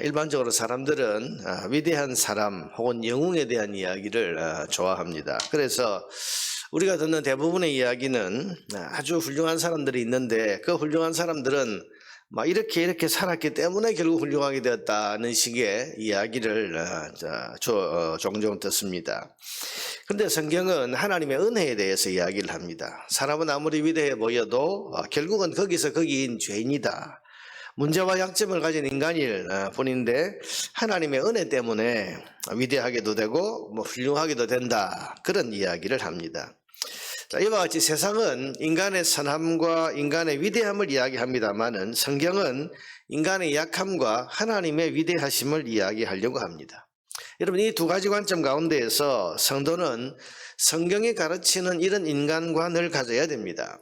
일반적으로 사람들은 위대한 사람 혹은 영웅에 대한 이야기를 좋아합니다. 그래서 우리가 듣는 대부분의 이야기는 아주 훌륭한 사람들이 있는데 그 훌륭한 사람들은 막 이렇게 살았기 때문에 결국 훌륭하게 되었다는 식의 이야기를 종종 듣습니다. 그런데 성경은 하나님의 은혜에 대해서 이야기를 합니다. 사람은 아무리 위대해 보여도 결국은 거기서 거기인 죄인이다. 문제와 약점을 가진 인간일 뿐인데 하나님의 은혜 때문에 위대하게도 되고 훌륭하게도 된다. 그런 이야기를 합니다. 자, 이와 같이 세상은 인간의 선함과 인간의 위대함을 이야기합니다마는 성경은 인간의 약함과 하나님의 위대하심을 이야기하려고 합니다. 여러분, 이 두 가지 관점 가운데에서 성도는 성경이 가르치는 이런 인간관을 가져야 됩니다.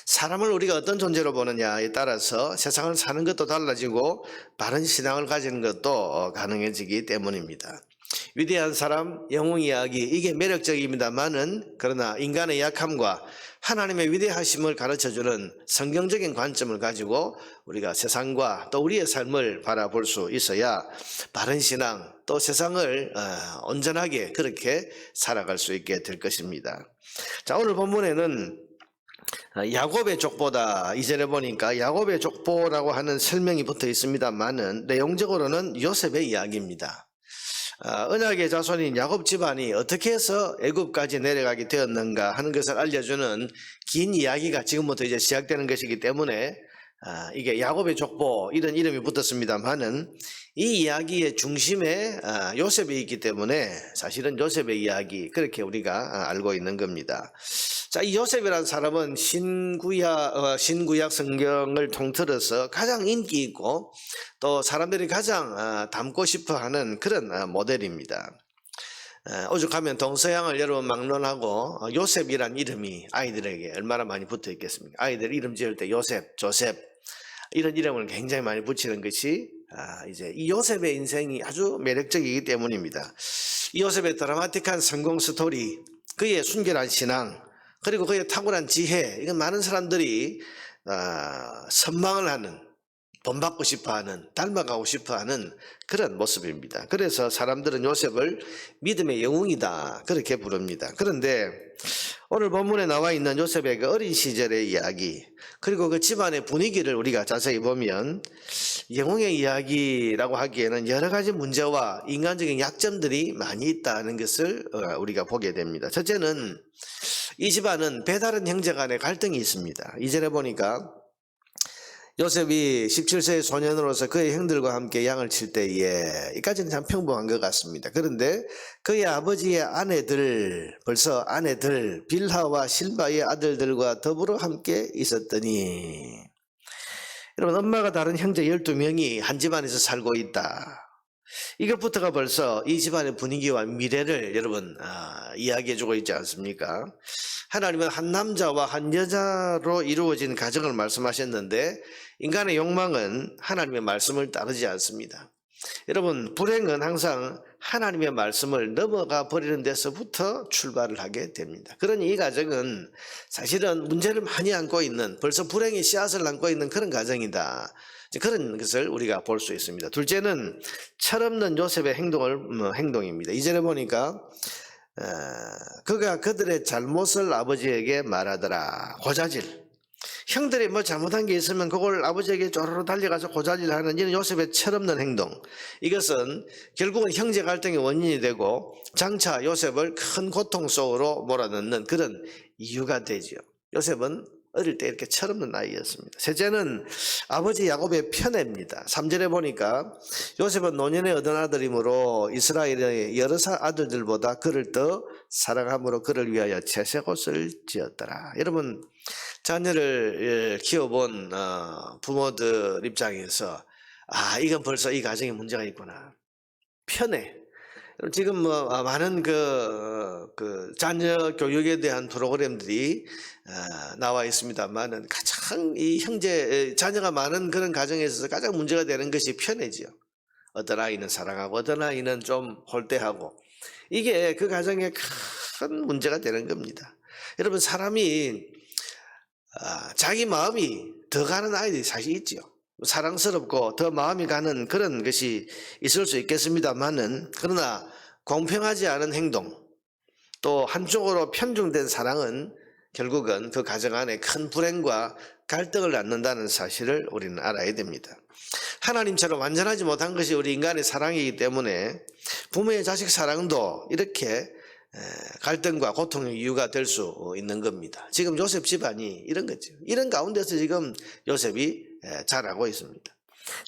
사람을 우리가 어떤 존재로 보느냐에 따라서 세상을 사는 것도 달라지고 바른 신앙을 가지는 것도 가능해지기 때문입니다. 위대한 사람, 영웅 이야기, 이게 매력적입니다만은 그러나 인간의 약함과 하나님의 위대하심을 가르쳐주는 성경적인 관점을 가지고 우리가 세상과 또 우리의 삶을 바라볼 수 있어야 바른 신앙, 또 세상을 온전하게 그렇게 살아갈 수 있게 될 것입니다. 자, 오늘 본문에는 야곱의 족보다, 이전에 보니까 야곱의 족보라고 하는 설명이 붙어 있습니다만은 내용적으로는 요셉의 이야기입니다. 언약의 자손인 야곱 집안이 어떻게 해서 애굽까지 내려가게 되었는가 하는 것을 알려주는 긴 이야기가 지금부터 이제 시작되는 것이기 때문에 이게 야곱의 족보 이런 이름이 붙었습니다만은 이 이야기의 중심에 요셉이 있기 때문에 사실은 요셉의 이야기 그렇게 우리가 알고 있는 겁니다. 자, 이 요셉이라는 사람은 신구약 성경을 통틀어서 가장 인기 있고 또 사람들이 가장 닮고 싶어하는 그런 모델입니다. 오죽하면 동서양을 여러분 막론하고 요셉이란 이름이 아이들에게 얼마나 많이 붙어 있겠습니까? 아이들 이름 지을 때 요셉, 조셉 이런 이름을 굉장히 많이 붙이는 것이 이제 이 요셉의 인생이 아주 매력적이기 때문입니다. 이 요셉의 드라마틱한 성공 스토리, 그의 순결한 신앙, 그리고 그의 탁월한 지혜, 이건 많은 사람들이 선망을 하는, 본받고 싶어하는, 닮아가고 싶어하는 그런 모습입니다. 그래서 사람들은 요셉을 믿음의 영웅이다 그렇게 부릅니다. 그런데 오늘 본문에 나와 있는 요셉의 그 어린 시절의 이야기, 그리고 그 집안의 분위기를 우리가 자세히 보면 영웅의 이야기라고 하기에는 여러 가지 문제와 인간적인 약점들이 많이 있다는 것을 우리가 보게 됩니다. 첫째는 이 집안은 배다른 형제 간의 갈등이 있습니다. 이전에 보니까 요셉이 17세의 소년으로서 그의 형들과 함께 양을 칠 때에 이까지는 참 평범한 것 같습니다. 그런데 그의 아버지의 아내들, 벌써 아내들 빌하와 실바의 아들들과 더불어 함께 있었더니, 여러분, 엄마가 다른 형제 12명이 한 집안에서 살고 있다. 이것부터가 벌써 이 집안의 분위기와 미래를 여러분 이야기해주고 있지 않습니까? 하나님은 한 남자와 한 여자로 이루어진 가정을 말씀하셨는데 인간의 욕망은 하나님의 말씀을 따르지 않습니다. 여러분, 불행은 항상 하나님의 말씀을 넘어가 버리는 데서부터 출발을 하게 됩니다. 그러니 이 가정은 사실은 문제를 많이 안고 있는, 벌써 불행의 씨앗을 안고 있는 그런 가정이다. 그런 것을 우리가 볼 수 있습니다. 둘째는 철없는 요셉의 행동입니다. 이전에 보니까 그가 그들의 잘못을 아버지에게 말하더라. 고자질. 형들이 뭐 잘못한 게 있으면 그걸 아버지에게 쪼르르 달려가서 고자질하는 이런 요셉의 철없는 행동, 이것은 결국은 형제 갈등의 원인이 되고 장차 요셉을 큰 고통 속으로 몰아넣는 그런 이유가 되죠. 요셉은 어릴 때 이렇게 철없는 아이였습니다. 셋째는 아버지 야곱의 편애입니다. 3절에 보니까 요셉은 노년에 얻은 아들이므로 이스라엘의 여러 아들들보다 그를 더 사랑함으로 그를 위하여 채색옷을 지었더라. 여러분, 자녀를 키워본 부모들 입장에서 이건 벌써 이 가정에 문제가 있구나. 편애. 지금 많은 그 자녀 교육에 대한 프로그램들이 나와 있습니다만은 가장 이 자녀가 많은 그런 가정에 있어서 가장 문제가 되는 것이 편애지요. 어떤 아이는 사랑하고 어떤 아이는 좀 홀대하고, 이게 그 가정에 큰 문제가 되는 겁니다. 여러분, 사람이 자기 마음이 더 가는 아이들이 사실 있죠. 사랑스럽고 더 마음이 가는 그런 것이 있을 수 있겠습니다만은, 그러나 공평하지 않은 행동, 또 한쪽으로 편중된 사랑은 결국은 그 가정 안에 큰 불행과 갈등을 낳는다는 사실을 우리는 알아야 됩니다. 하나님처럼 완전하지 못한 것이 우리 인간의 사랑이기 때문에 부모의 자식 사랑도 이렇게 갈등과 고통의 이유가 될 수 있는 겁니다. 지금 요셉 집안이 이런 거죠. 이런 가운데서 지금 요셉이 자라고 있습니다.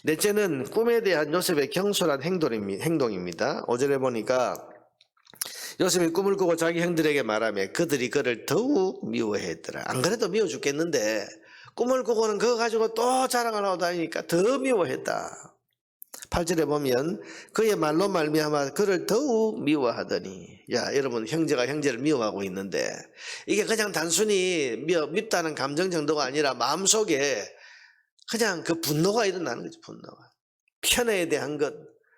넷째는 꿈에 대한 요셉의 경솔한 행동입니다. 5절에 보니까 요셉이 꿈을 꾸고 자기 형들에게 말하며 그들이 그를 더욱 미워했더라. 안 그래도 미워 죽겠는데 꿈을 꾸고는 그거 가지고 또 자랑을 하고 다니니까 더 미워했다. 8절에 보면 그의 말로 말미암아 그를 더욱 미워하더니, 야 여러분, 형제가 형제를 미워하고 있는데 이게 그냥 단순히 밉다는 감정 정도가 아니라 마음속에 그냥 그 분노가 일어나는 거죠. 분노가, 편애에 대한 것,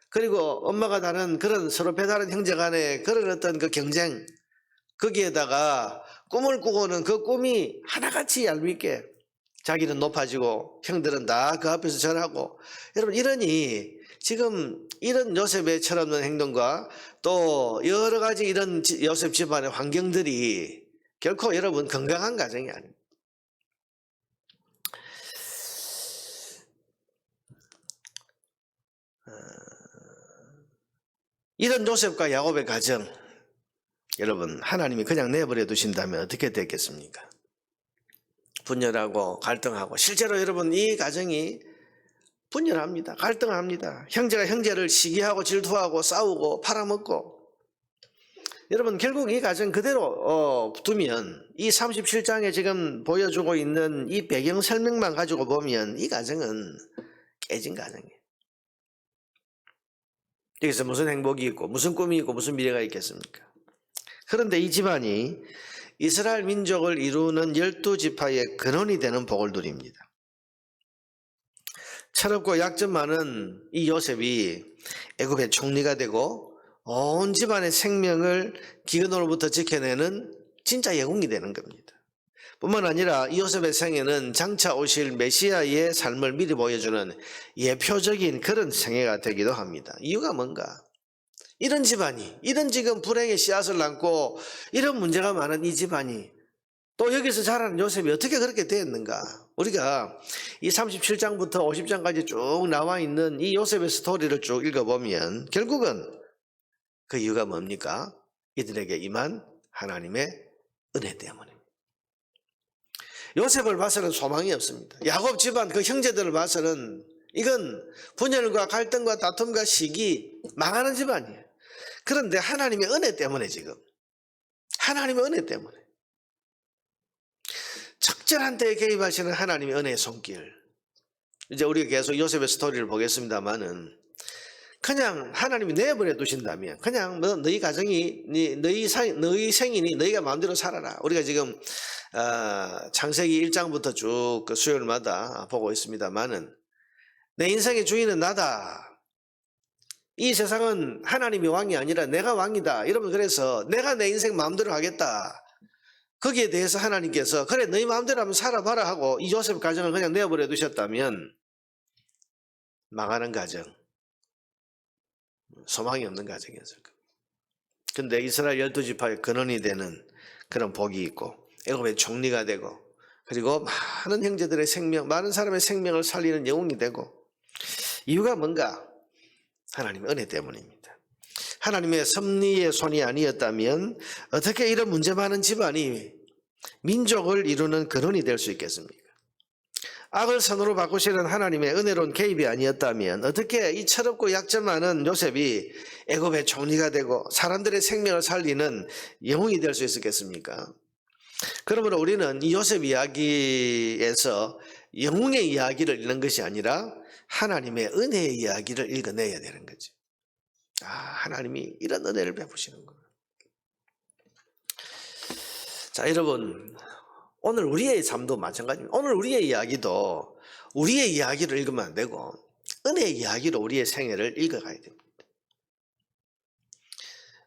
그리고 엄마가 다른 그런 서로 배다른 형제 간의 그런 어떤 그 경쟁, 거기에다가 꿈을 꾸고는 그 꿈이 하나같이 얄밉게 자기는 높아지고 형들은 다 그 앞에서 절하고, 여러분 이러니 지금 이런 요셉의 철없는 행동과 또 여러 가지 이런 요셉 집안의 환경들이 결코 여러분 건강한 가정이 아닙니다. 이런 요셉과 야곱의 가정, 여러분 하나님이 그냥 내버려 두신다면 어떻게 됐겠습니까? 분열하고 갈등하고, 실제로 여러분 이 가정이 분열합니다. 갈등합니다. 형제가 형제를 시기하고 질투하고 싸우고 팔아먹고, 여러분 결국 이 가정 그대로 두면 이 37장에 지금 보여주고 있는 이 배경 설명만 가지고 보면 이 가정은 깨진 가정이에요. 여기서 무슨 행복이 있고 무슨 꿈이 있고 무슨 미래가 있겠습니까? 그런데 이 집안이 이스라엘 민족을 이루는 12지파의 근원이 되는 복을 누립니다. 철없고 약점 많은 이 요셉이 애굽의 총리가 되고 온 집안의 생명을 기근으로부터 지켜내는 진짜 영웅이 되는 겁니다. 뿐만 아니라 이 요셉의 생애는 장차 오실 메시아의 삶을 미리 보여주는 예표적인 그런 생애가 되기도 합니다. 이유가 뭔가? 이런 집안이, 이런 지금 불행의 씨앗을 낳고 이런 문제가 많은 이 집안이 또 여기서 자라는 요셉이 어떻게 그렇게 되었는가? 우리가 이 37장부터 50장까지 쭉 나와 있는 이 요셉의 스토리를 쭉 읽어보면 결국은 그 이유가 뭡니까? 이들에게 임한 하나님의 은혜 때문입니다. 요셉을 봐서는 소망이 없습니다. 야곱 집안 그 형제들을 봐서는 이건 분열과 갈등과 다툼과 시기, 망하는 집안이에요. 그런데 하나님의 은혜 때문에, 지금 하나님의 은혜 때문에 적절한 때에 개입하시는 하나님의 은혜의 손길. 이제 우리가 계속 요셉의 스토리를 보겠습니다만은, 그냥 하나님이 내버려 두신다면 그냥 뭐 너희 가정이 너희 생이니 너희가 마음대로 살아라. 우리가 지금 창세기 1장부터 쭉 그 수요일마다 보고 있습니다만은, 내 인생의 주인은 나다. 이 세상은 하나님이 왕이 아니라 내가 왕이다. 여러분, 그래서 내가 내 인생 마음대로 하겠다. 거기에 대해서 하나님께서 그래 너희 마음대로 한번 살아봐라 하고 이 요셉 가정을 그냥 내버려 두셨다면 망하는 가정, 소망이 없는 가정이었을 겁니다. 그런데 이스라엘 12지파의 근원이 되는 그런 복이 있고 애굽의 총리가 되고, 그리고 많은 형제들의 생명, 많은 사람의 생명을 살리는 영웅이 되고, 이유가 뭔가? 하나님의 은혜 때문입니다. 하나님의 섭리의 손이 아니었다면 어떻게 이런 문제 많은 집안이 민족을 이루는 근원이 될 수 있겠습니까? 악을 선으로 바꾸시는 하나님의 은혜로운 개입이 아니었다면 어떻게 이 철없고 약점 많은 요셉이 애굽의 총리가 되고 사람들의 생명을 살리는 영웅이 될 수 있었겠습니까? 그러므로 우리는 이 요셉 이야기에서 영웅의 이야기를 읽는 것이 아니라 하나님의 은혜의 이야기를 읽어내야 되는 거죠. 하나님이 이런 은혜를 베푸시는구나. 자, 여러분, 오늘 우리의 삶도 마찬가지입니다. 오늘 우리의 이야기도 우리의 이야기를 읽으면 안 되고 은혜의 이야기로 우리의 생애를 읽어가야 됩니다.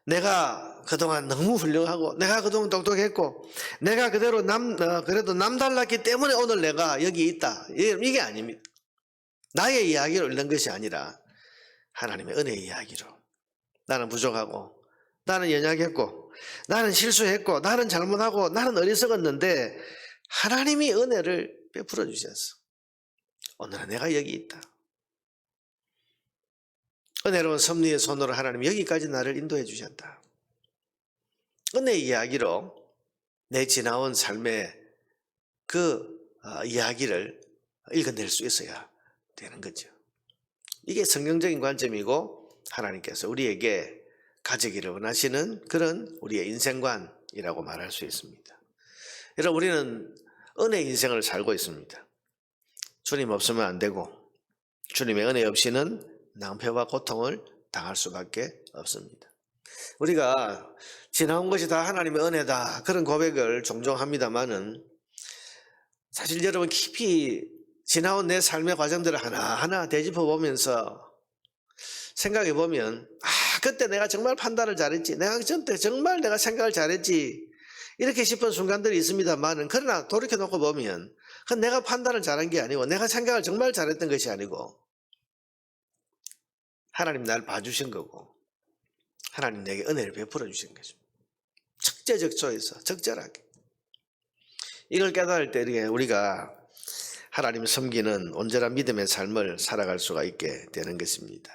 내가 그동안 너무 훌륭하고 내가 그동안 똑똑했고 내가 그대로 그래도 남달랐기 때문에 오늘 내가 여기 있다, 이게 아닙니다. 나의 이야기로 읽는 것이 아니라 하나님의 은혜의 이야기로. 나는 부족하고, 나는 연약했고, 나는 실수했고, 나는 잘못하고, 나는 어리석었는데 하나님이 은혜를 베풀어 주셨어. 오늘은 내가 여기 있다. 은혜로운 섭리의 손으로 하나님 여기까지 나를 인도해 주셨다. 은혜의 이야기로 내 지나온 삶의 그 이야기를 읽어낼 수 있어야 되는 거죠. 이게 성경적인 관점이고 하나님께서 우리에게 가지기를 원하시는 그런 우리의 인생관이라고 말할 수 있습니다. 여러분, 우리는 은혜 인생을 살고 있습니다. 주님 없으면 안 되고 주님의 은혜 없이는 낭패와 고통을 당할 수밖에 없습니다. 우리가 지나온 것이 다 하나님의 은혜다 그런 고백을 종종 합니다마는 사실 여러분 깊이 지나온 내 삶의 과정들을 하나하나 되짚어 보면서 생각해 보면 그때 내가 정말 판단을 잘했지, 내가 그때 정말 내가 생각을 잘했지 이렇게 싶은 순간들이 있습니다만은 그러나 돌이켜 놓고 보면 그건 내가 판단을 잘한 게 아니고 내가 생각을 정말 잘했던 것이 아니고 하나님 날 봐주신 거고 하나님 내게 은혜를 베풀어 주신 거죠. 적재적소에서 적절하게. 이걸 깨달을 때 우리가 하나님을 섬기는 온전한 믿음의 삶을 살아갈 수가 있게 되는 것입니다.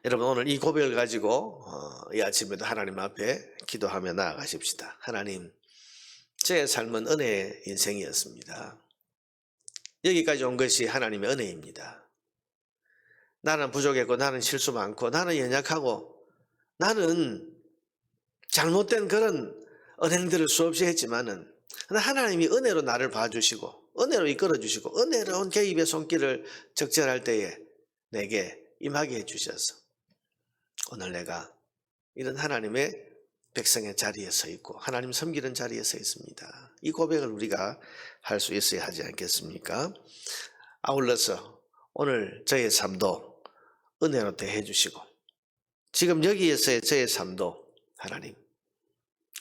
여러분, 오늘 이 고백을 가지고 이 아침에도 하나님 앞에 기도하며 나아가십시다. 하나님, 저의 삶은 은혜의 인생이었습니다. 여기까지 온 것이 하나님의 은혜입니다. 나는 부족했고 나는 실수 많고 나는 연약하고 나는 잘못된 그런 언행들을 수없이 했지만은 하나님이 은혜로 나를 봐주시고 은혜로 이끌어주시고 은혜로운 개입의 손길을 적절할 때에 내게 임하게 해주셔서 오늘 내가 이런 하나님의 백성의 자리에 서 있고 하나님 섬기는 자리에 서 있습니다. 이 고백을 우리가 할 수 있어야 하지 않겠습니까? 아울러서 오늘 저의 삶도 은혜로 대해 주시고 지금 여기에서의 저의 삶도 하나님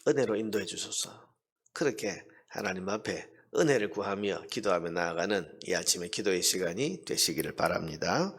은혜로 인도해 주소서. 그렇게 하나님 앞에 은혜를 구하며 기도하며 나아가는 이 아침의 기도의 시간이 되시기를 바랍니다.